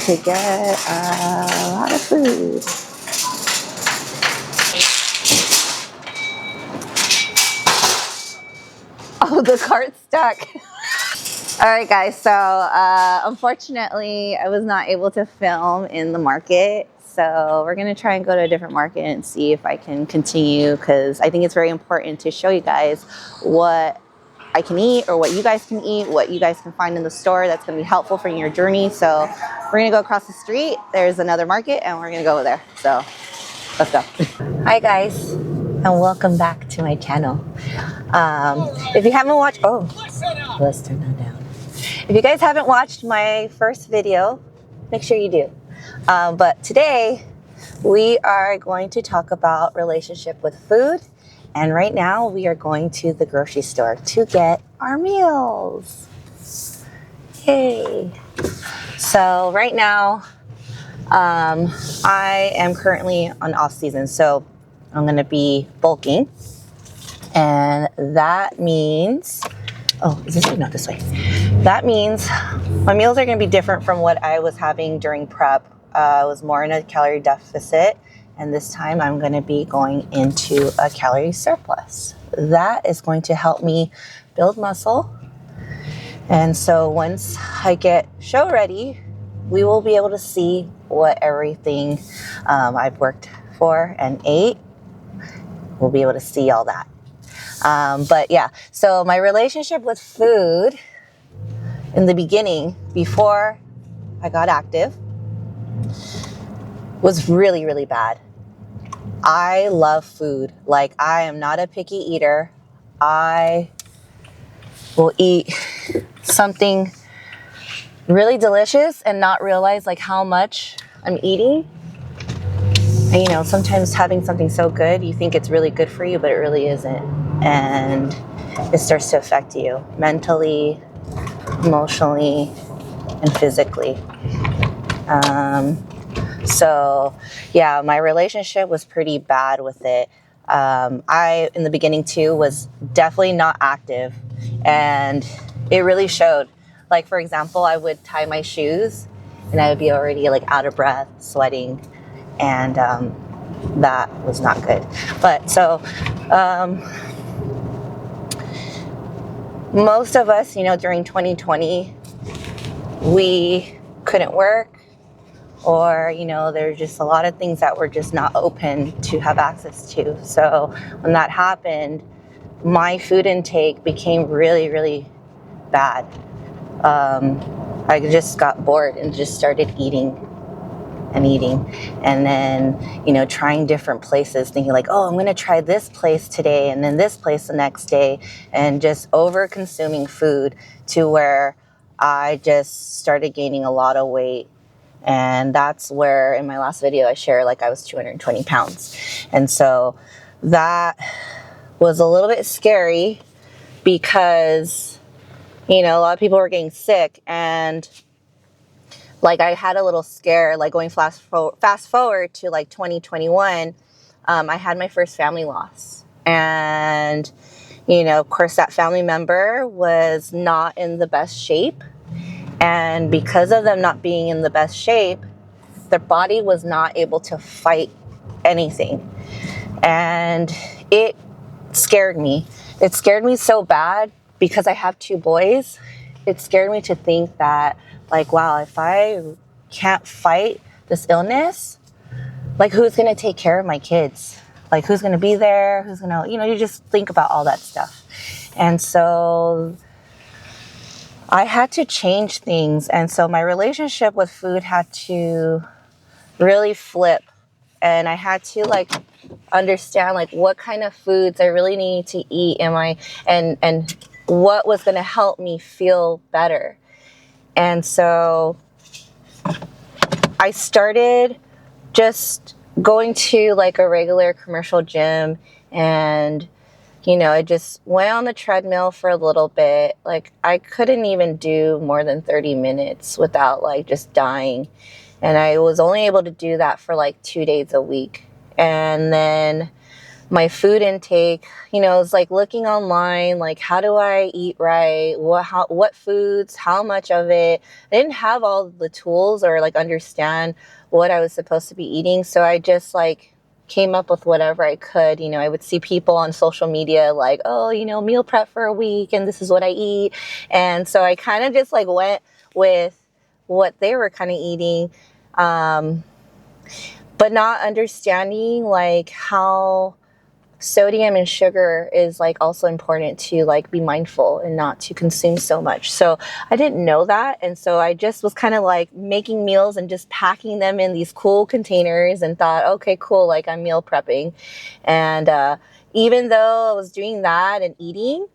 to get a lot of food. Oh, the cart's stuck. All right, guys, so unfortunately, I was not able to film in the market. So we're going to try and go to a different market and see if I can continue, because I think it's very important to show you guys what I can eat or what you guys can eat, what you guys can find in the store that's going to be helpful for your journey. So we're going to go across the street. There's another market and we're going to go there. So let's go. Hi, guys, and welcome back to my channel. If you haven't watched, oh, let's turn that down. If you guys haven't watched my first video, make sure you do. But today we are going to talk about relationship with food. And right now we are going to the grocery store to get our meals. Yay. So right now, I am currently on off season. So I'm going to be bulking. And that means, oh, is this way? No, this way. That means my meals are going to be different from what I was having during prep. I was more in a calorie deficit, and this time I'm going to be going into a calorie surplus. That is going to help me build muscle. And so once I get show ready, we will be able to see what everything I've worked for and ate. We'll be able to see all that. But yeah, so my relationship with food in the beginning, before I got active, was really, really bad. I love food. Like, I am not a picky eater. I will eat something really delicious and not realize like how much I'm eating. And, you know, sometimes having something so good, you think it's really good for you, but it really isn't. And it starts to affect you mentally, emotionally, and physically. So yeah, my relationship was pretty bad with it. I, in the beginning too, was definitely not active, and it really showed. Like, for example, I would tie my shoes and I would be already like out of breath, sweating, and that was not good. But so most of us, you know, during 2020, we couldn't work, or, you know, there's just a lot of things that were just not open to have access to. So when that happened, my food intake became really, really bad. I just got bored and just started eating. And then, you know, trying different places, thinking like, oh, I'm going to try this place today and then this place the next day, and just over consuming food to where I just started gaining a lot of weight. And that's where in my last video I shared like I was 220 pounds. And so that was a little bit scary because, you know, a lot of people were getting sick, and like I had a little scare, like going fast forward to like 2021, I had my first family loss. And, you know, of course that family member was not in the best shape. And because of them not being in the best shape, their body was not able to fight anything. And it scared me. It scared me so bad because I have two boys. It scared me to think that, like, wow, if I can't fight this illness, like, who's going to take care of my kids? Like, who's going to be there? Who's going to, you know, you just think about all that stuff. And so I had to change things. And so my relationship with food had to really flip. And I had to like understand like what kind of foods I really need to eat and what was going to help me feel better. And so I started just going to like a regular commercial gym, and, you know, I just went on the treadmill for a little bit. Like, I couldn't even do more than 30 minutes without like just dying. And I was only able to do that for like 2 days a week. And then my food intake, it's like looking online, like how do I eat right? What foods, how much of it? I didn't have all the tools or like understand what I was supposed to be eating. So I just like came up with whatever I could. I would see people on social media like, oh, meal prep for a week and this is what I eat. And so I kind of just like went with what they were kind of eating. But not understanding like how sodium and sugar is like also important to like be mindful and not to consume so much. So I didn't know that. And so I just was kind of like making meals and just packing them in these cool containers and thought, okay, cool, like I'm meal prepping. And even though I was doing that and eating,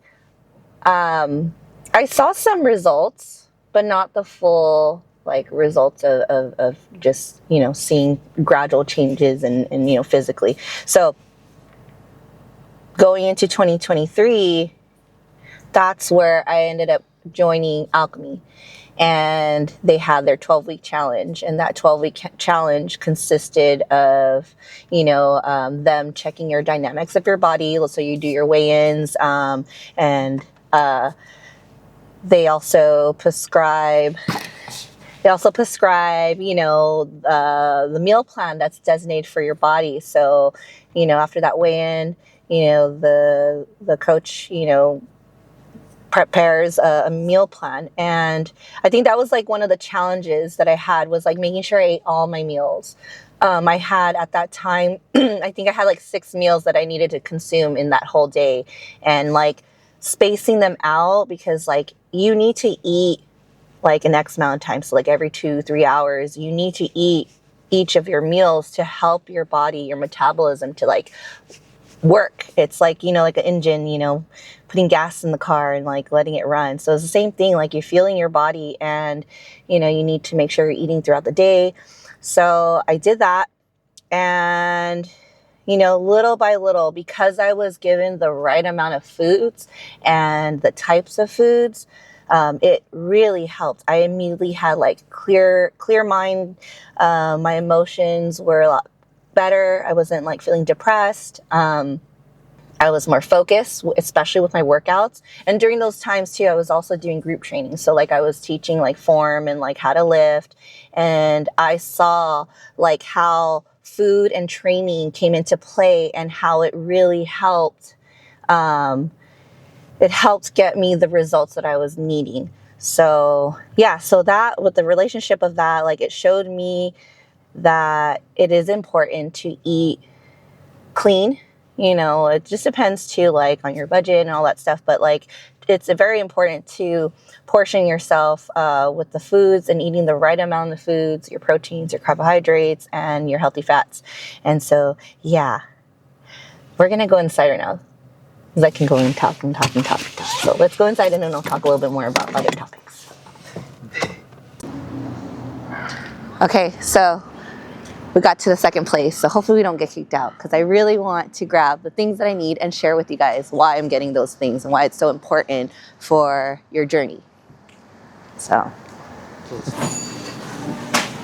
I saw some results, but not the full like results of just, seeing gradual changes and physically. So going into 2023, that's where I ended up joining Alchemy. And they had their 12-week challenge. And that 12-week challenge consisted of, them checking your dynamics of your body. So you do your weigh-ins, and they also prescribe, the meal plan that's designated for your body. So, after that weigh-in, the coach, prepares a meal plan. And I think that was like one of the challenges that I had was like making sure I ate all my meals. I had at that time, I think I had like 6 meals that I needed to consume in that whole day, and like spacing them out because like you need to eat like an X amount of time. So like every 2-3 hours, you need to eat each of your meals to help your body, your metabolism to like work. It's like, like an engine, putting gas in the car and like letting it run. So it's the same thing, like you're feeling your body and, you need to make sure you're eating throughout the day. So I did that. And, little by little, because I was given the right amount of foods and the types of foods, it really helped. I immediately had like clear mind. My emotions were a lot better. I wasn't like feeling depressed. I was more focused, especially with my workouts. And during those times too, I was also doing group training. So like I was teaching like form and like how to lift. And I saw like how food and training came into play and how it really helped. It helped get me the results that I was needing. So yeah, so that with the relationship of that, like it showed me that it is important to eat clean. It just depends too, like on your budget and all that stuff. But like, it's very important to portion yourself with the foods and eating the right amount of foods, your proteins, your carbohydrates, and your healthy fats. And so, yeah, we're going to go inside right now because I can go and talk and talk and talk and talk. So let's go inside and then I'll talk a little bit more about other topics. Okay, so we got to the second place, so hopefully we don't get kicked out because I really want to grab the things that I need and share with you guys why I'm getting those things and why it's so important for your journey. So,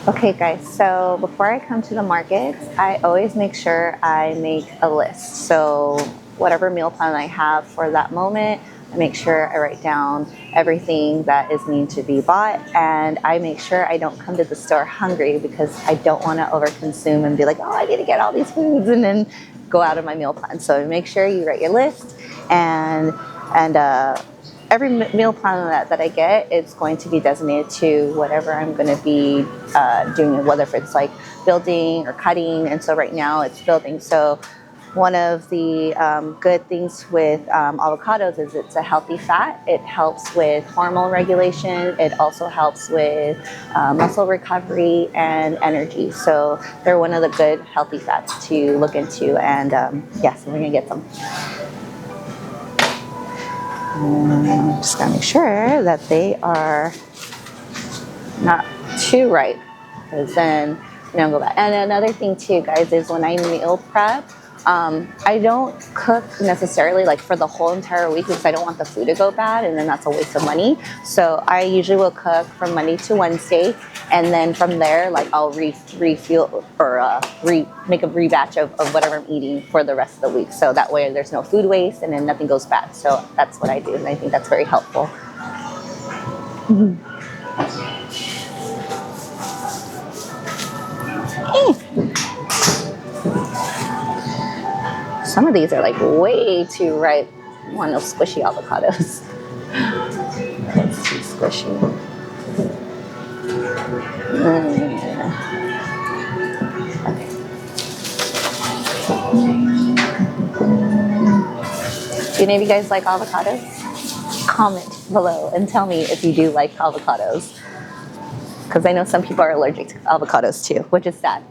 okay guys, so before I come to the markets, I always make sure I make a list. So whatever meal plan I have for that moment, I make sure I write down everything that is needing to be bought, and I make sure I don't come to the store hungry because I don't want to overconsume and be like, oh, I need to get all these foods and then go out of my meal plan. So make sure you write your list, and every meal plan that I get, it's going to be designated to whatever I'm going to be doing, whether if it's like building or cutting. And so right now it's building. So one of the good things with avocados is it's a healthy fat. It helps with hormone regulation. It also helps with muscle recovery and energy. So they're one of the good healthy fats to look into. And so we're going to get some. And just gotta make sure that they are not too ripe, because then go back. And another thing too, guys, is when I meal prep, I don't cook necessarily like for the whole entire week because I don't want the food to go bad, and then that's a waste of money. So I usually will cook from Monday to Wednesday, and then from there, like I'll refuel or make a rebatch of whatever I'm eating for the rest of the week. So that way there's no food waste and then nothing goes bad. So that's what I do, and I think that's very helpful. Some of these are like way too ripe. I want those squishy avocados. It's too squishy. Okay. Do any of you guys like avocados? Comment below and tell me if you do like avocados. Because I know some people are allergic to avocados too, which is sad.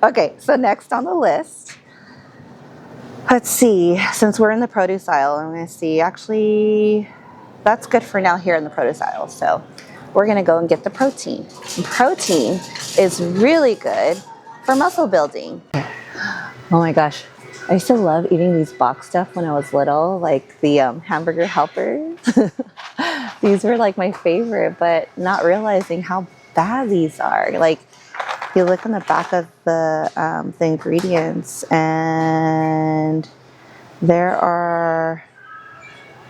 Okay, so next on the list, let's see, since we're in the produce aisle, I'm going to see, actually, that's good for now here in the produce aisle. So we're going to go and get the protein. And protein is really good for muscle building. Oh my gosh. I used to love eating these box stuff when I was little, like the hamburger helpers. These were like my favorite, but not realizing how bad these are. Like, you look on the back of the ingredients, and there are,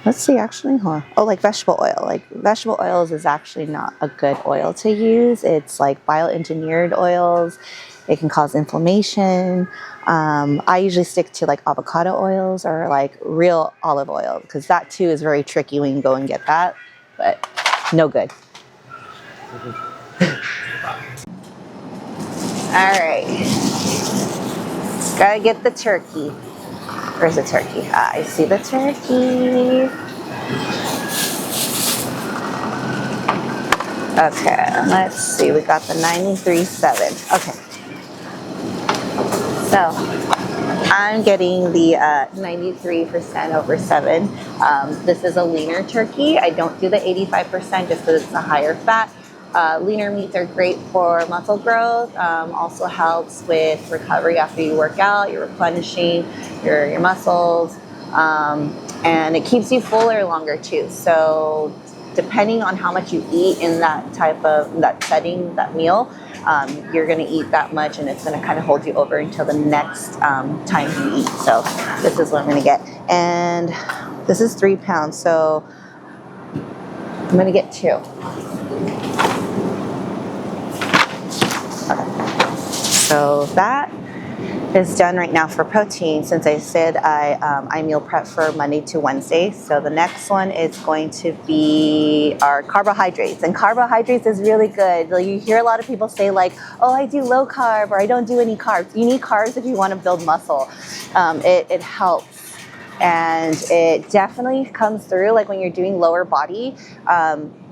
let's see, actually, oh, like vegetable oil. Like vegetable oils is actually not a good oil to use. It's like bioengineered oils. It can cause inflammation. I usually stick to like avocado oils or like real olive oil, because that too is very tricky when you go and get that, but no good. All right, gotta get the turkey. Where's the turkey? I see the turkey. Okay, let's see. We got the 93.7. Okay. So I'm getting the 93% over 7. This is a leaner turkey. I don't do the 85% just because it's a higher fat. Leaner meats are great for muscle growth. Also helps with recovery after you work out. You're replenishing your muscles, and it keeps you fuller longer too. So depending on how much you eat in that setting, that meal, you're going to eat that much, and it's going to kind of hold you over until the next time you eat. So this is what I'm going to get, and this is 3 pounds, so I'm going to get 2. Okay. So that is done right now for protein. Since I said I meal prep for Monday to Wednesday, so the next one is going to be our carbohydrates. And carbohydrates is really good. You hear a lot of people say like, oh, I do low carb, or I don't do any carbs. You need carbs if you want to build muscle. It helps. And it definitely comes through, like when you're doing lower body,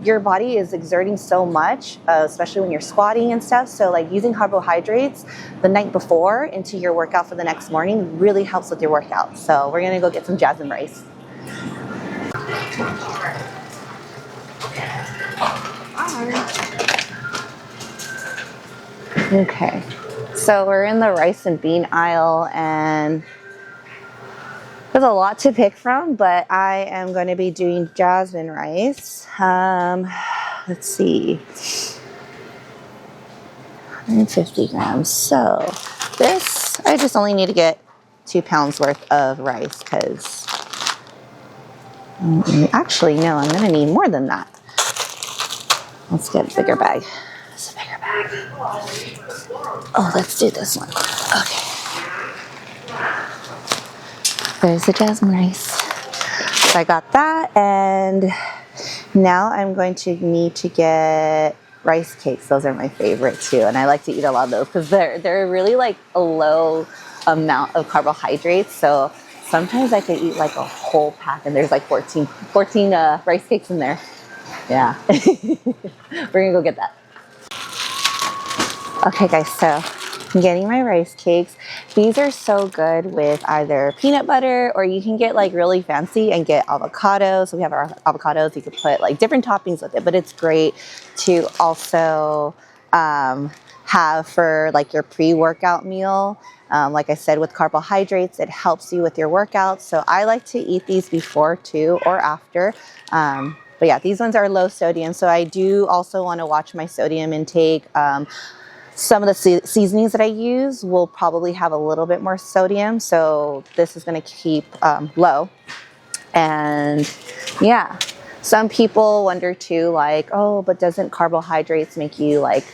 your body is exerting so much, especially when you're squatting and stuff. So like using carbohydrates the night before into your workout for the next morning really helps with your workout. So we're gonna go get some jasmine rice. Okay, so we're in the rice and bean aisle, and there's a lot to pick from, but I am going to be doing jasmine rice. Let's see, 150 grams. So this, I just only need to get 2 pounds worth of rice, because actually, no, I'm going to need more than that. Let's get a bigger bag. It's a bigger bag. Oh, let's do this one. Okay. There's the jasmine rice. So I got that, and now I'm going to need to get rice cakes. Those are my favorite too, and I like to eat a lot of those because they're really like a low amount of carbohydrates. So sometimes I could eat like a whole pack, and there's like 14 rice cakes in there. Yeah. We're gonna go get that. Okay guys, so I'm getting my rice cakes. These are so good with either peanut butter, or you can get like really fancy and get avocados. So we have our avocados. You could put like different toppings with it, but it's great to also have for like your pre-workout meal. Like I said, with carbohydrates, it helps you with your workouts. So I like to eat these before too or after. But yeah, these ones are low sodium. So I do also want to watch my sodium intake. Some of the seasonings that I use will probably have a little bit more sodium. So this is going to keep low. And yeah, some people wonder too, like, oh, but doesn't carbohydrates make you like,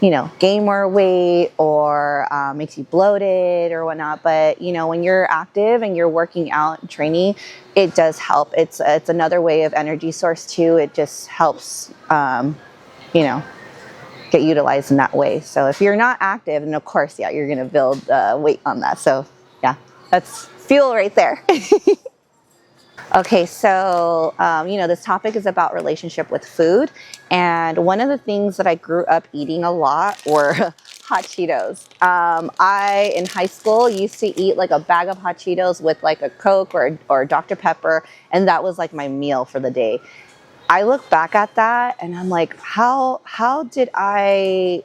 you know, gain more weight or makes you bloated or whatnot? But, you know, when you're active and you're working out and training, it does help. It's another way of energy source too. It just helps, you know, get utilized in that way. So if you're not active, and of course, yeah, you're going to build weight on that. So yeah, that's fuel right there. Okay, so, you know, this topic is about relationship with food. And one of the things that I grew up eating a lot were hot Cheetos. I, in high school, used to eat like a bag of hot Cheetos with like a Coke or Dr. Pepper. And that was like my meal for the day. I look back at that and I'm like, how did I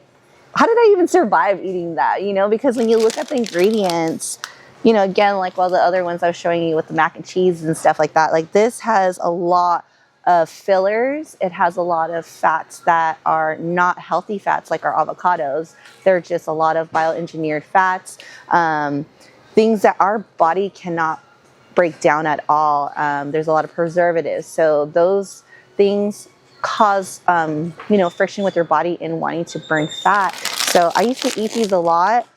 even survive eating that? You know, because when you look at the ingredients, you know, again, like all the other ones I was showing you with the mac and cheese and stuff like that, like this has a lot of fillers. It has a lot of fats that are not healthy fats, like our avocados. They're just a lot of bioengineered fats, things that our body cannot break down at all. There's a lot of preservatives. So those things cause, you know, friction with your body in wanting to burn fat. So I used to eat these a lot.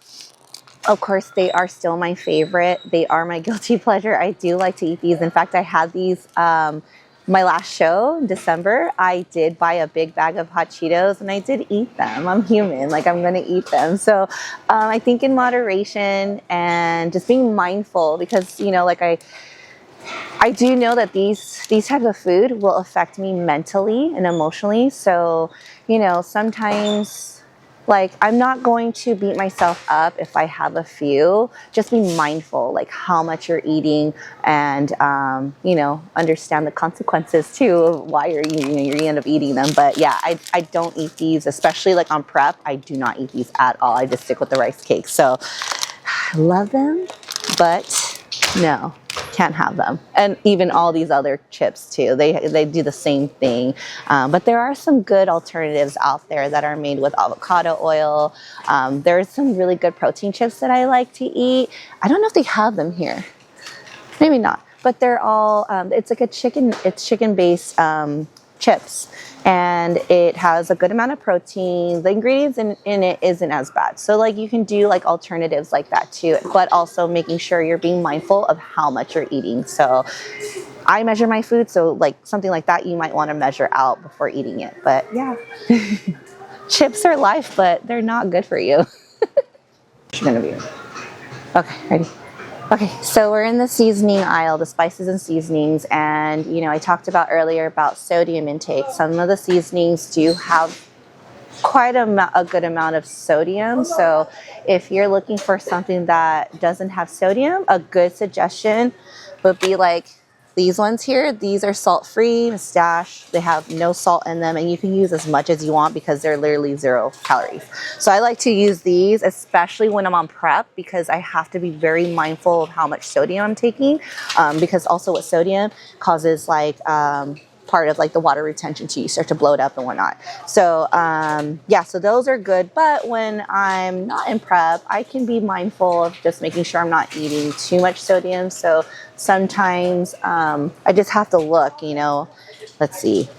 Of course, they are still my favorite. They are my guilty pleasure. I do like to eat these. In fact, I had these my last show in December. I did buy a big bag of hot Cheetos and I did eat them. I'm human, like I'm gonna eat them. So I think in moderation and just being mindful, because, you know, like I do know that these types of food will affect me mentally and emotionally. So, you know, sometimes, like, I'm not going to beat myself up if I have a few. Just be mindful, like how much you're eating, and you know, understand the consequences too of why you end up eating them. But yeah, I don't eat these, especially like on prep. I do not eat these at all. I just stick with the rice cakes. So I love them, but no, can't have them. And even all these other chips too, they do the same thing. But there are some good alternatives out there that are made with avocado oil. There's some really good protein chips that I like to eat. I don't know if they have them here. Maybe not. But they're all, it's like chicken-based chips. And it has a good amount of protein. The ingredients in it isn't as bad. So like you can do like alternatives like that too, but also making sure you're being mindful of how much you're eating. So I measure my food. So like something like that, you might want to measure out before eating it. But yeah, chips are life, but they're not good for you. Okay, ready? Okay, so we're in the seasoning aisle, the spices and seasonings, and you know, I talked about earlier about sodium intake. Some of the seasonings do have quite a good amount of sodium. So if you're looking for something that doesn't have sodium, a good suggestion would be like these ones here. These are salt-free, Mustache. They have no salt in them, and you can use as much as you want because they're literally 0 calories. So I like to use these, especially when I'm on prep, because I have to be very mindful of how much sodium I'm taking, because also with sodium causes like part of like the water retention too. You start to bloat up and whatnot. So yeah, so those are good. But when I'm not in prep, I can be mindful of just making sure I'm not eating too much sodium. So sometimes I just have to look, you know, let's see.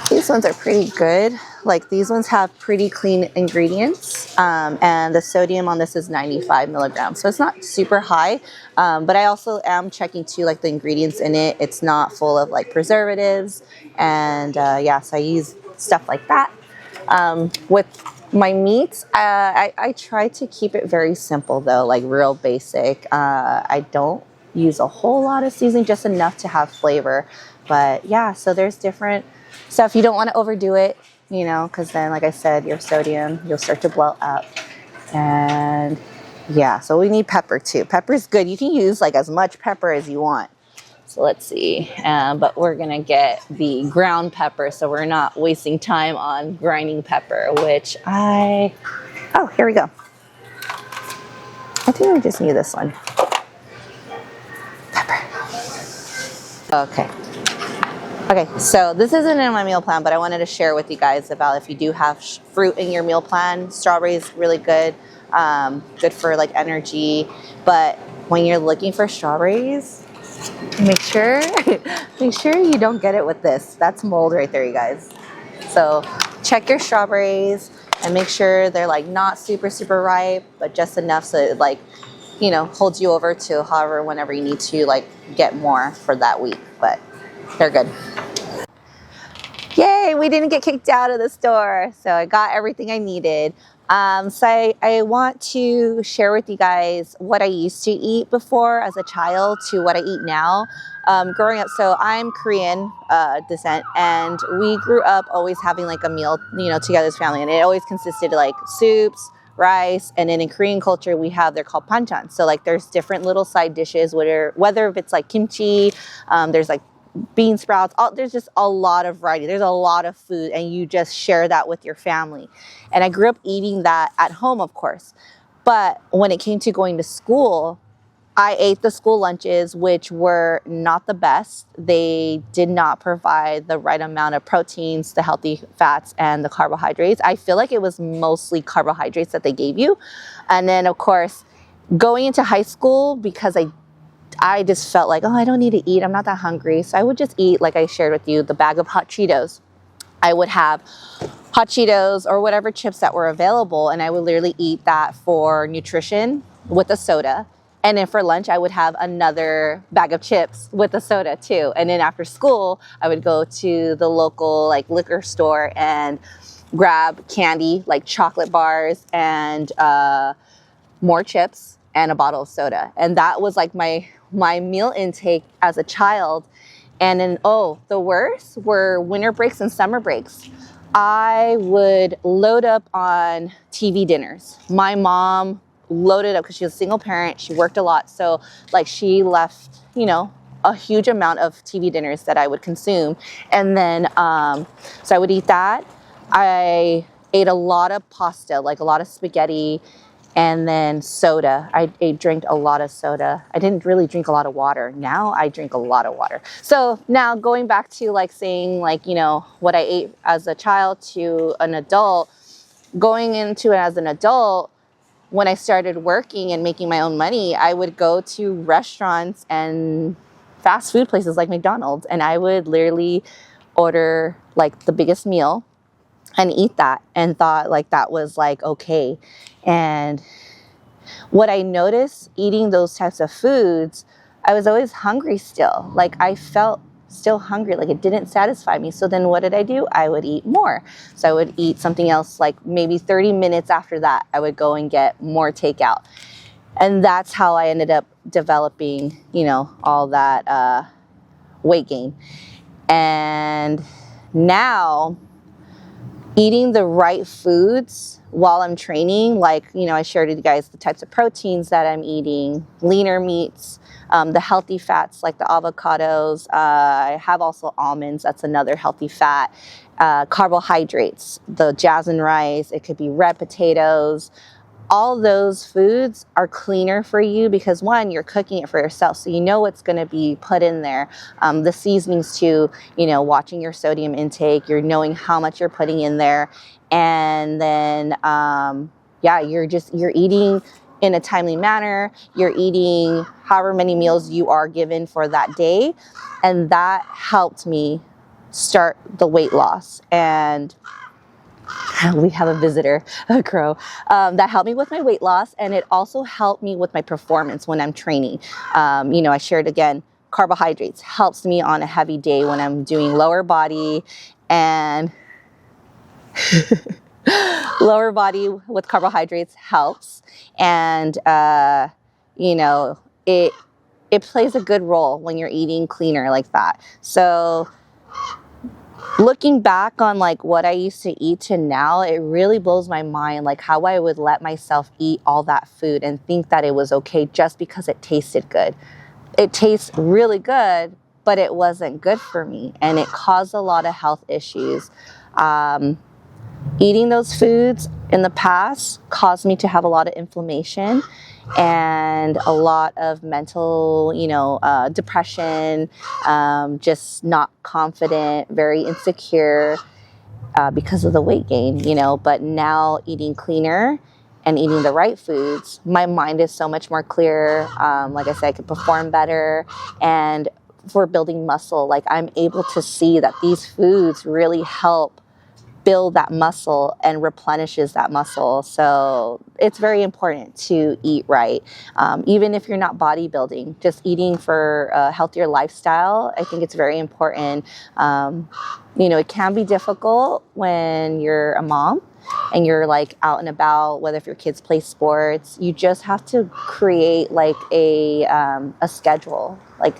These ones are pretty good. Like these ones have pretty clean ingredients, and the sodium on this is 95 milligrams. So it's not super high, but I also am checking too, like the ingredients in it. It's not full of like preservatives, and yeah, so I use stuff like that. With my meats, I try to keep it very simple though, like real basic. I don't use a whole lot of seasoning, just enough to have flavor. But yeah, so there's different stuff. You don't want to overdo it, you know, because then, like I said, your sodium, you'll start to blow up. And yeah, so we need pepper too. Pepper is good. You can use like as much pepper as you want. So let's see, but we're gonna get the ground pepper, so we're not wasting time on grinding pepper, which oh, here we go. I think we just need this one. Pepper. Okay. Okay, so this isn't in my meal plan, but I wanted to share with you guys about if you do have fruit in your meal plan. Strawberries, really good, good for like energy. But when you're looking for strawberries, make sure you don't get it with this. That's mold right there, you guys. So check your strawberries and make sure they're like not super ripe, but just enough so it like, you know, holds you over to however, whenever you need to like get more for that week, but they're good. Yay, we didn't get kicked out of the store. So I got everything I needed. So I want to share with you guys what I used to eat before as a child to what I eat now. Growing up, so I'm Korean descent, and we grew up always having like a meal, you know, together as family, and it always consisted of like soups, rice, and then in Korean culture we have, they're called banchan. So like there's different little side dishes, whether if it's like kimchi, there's like bean sprouts, there's just a lot of variety. There's a lot of food, and you just share that with your family. And I grew up eating that at home, of course. But when it came to going to school, I ate the school lunches, which were not the best. They did not provide the right amount of proteins, the healthy fats, and the carbohydrates. I feel like it was mostly carbohydrates that they gave you. And then, of course, going into high school, because I just felt like, oh, I don't need to eat. I'm not that hungry. So I would just eat, like I shared with you, the bag of hot Cheetos. I would have hot Cheetos or whatever chips that were available, and I would literally eat that for nutrition with a soda. And then for lunch, I would have another bag of chips with a soda too. And then after school, I would go to the local like liquor store and grab candy, like chocolate bars and more chips and a bottle of soda. And that was like my meal intake as a child. And then, the worst were winter breaks and summer breaks. I would load up on TV dinners. My mom loaded up because she was a single parent. She worked a lot. So like she left, you know, a huge amount of TV dinners that I would consume. And then, so I would eat that. I ate a lot of pasta, like a lot of spaghetti, and then soda. I drank a lot of soda. I didn't really drink a lot of water. Now I drink a lot of water. So now going back to like saying like, you know, what I ate as a child to an adult, going into it as an adult, when I started working and making my own money, I would go to restaurants and fast food places like McDonald's, and I would literally order like the biggest meal and eat that, and thought like that was like okay. And what I noticed eating those types of foods, I was always hungry still. Like I felt still hungry, like it didn't satisfy me. So then what did I do? I would eat more. So I would eat something else, like maybe 30 minutes after that, I would go and get more takeout. And that's how I ended up developing, you know, all that weight gain. And now eating the right foods while I'm training, like, you know, I shared with you guys the types of proteins that I'm eating, leaner meats, the healthy fats like the avocados. I have also almonds. That's another healthy fat. Carbohydrates, the jasmine rice. It could be red potatoes. All those foods are cleaner for you because one, you're cooking it for yourself, so you know what's going to be put in there. The seasonings too, you know, watching your sodium intake, you're knowing how much you're putting in there, and then you're eating in a timely manner. You're eating however many meals you are given for that day, and that helped me start the weight loss. And we have a visitor, a crow, that helped me with my weight loss, and it also helped me with my performance when I'm training. You know, I shared again, carbohydrates helps me on a heavy day when I'm doing lower body, and lower body with carbohydrates helps. And, you know, it plays a good role when you're eating cleaner like that. So looking back on like what I used to eat to now, it really blows my mind, like how I would let myself eat all that food and think that it was okay just because it tasted good. It tastes really good, but it wasn't good for me, and it caused a lot of health issues. Eating those foods in the past caused me to have a lot of inflammation, and a lot of mental, depression, just not confident, very insecure because of the weight gain, But now eating cleaner and eating the right foods, my mind is so much more clear. Like I said, I can perform better. And for building muscle, like I'm able to see that these foods really help build that muscle and replenishes that muscle. So it's very important to eat right. Even if you're not bodybuilding, just eating for a healthier lifestyle, I think it's very important. It can be difficult when you're a mom and you're like out and about, whether if your kids play sports, you just have to create like a schedule. Like,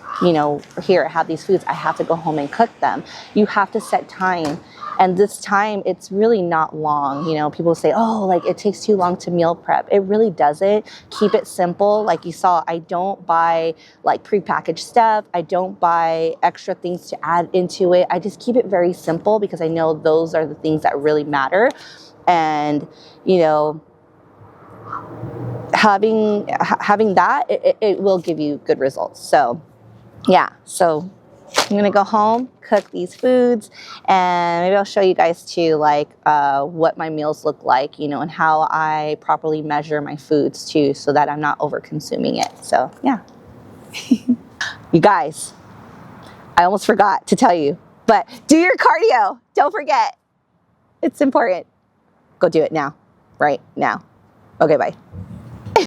here, I have these foods, I have to go home and cook them. You have to set time. And this time, it's really not long. People say, oh, like it takes too long to meal prep. It really doesn't. Keep it simple. Like you saw, I don't buy like prepackaged stuff. I don't buy extra things to add into it. I just keep it very simple because I know those are the things that really matter. And, having that, it will give you good results. So, yeah. So I'm going to go home, cook these foods, and maybe I'll show you guys too, like what my meals look like, and how I properly measure my foods too, so that I'm not over consuming it. So, yeah. You guys, I almost forgot to tell you, but do your cardio. Don't forget. It's important. Go do it now, right now. Okay, bye.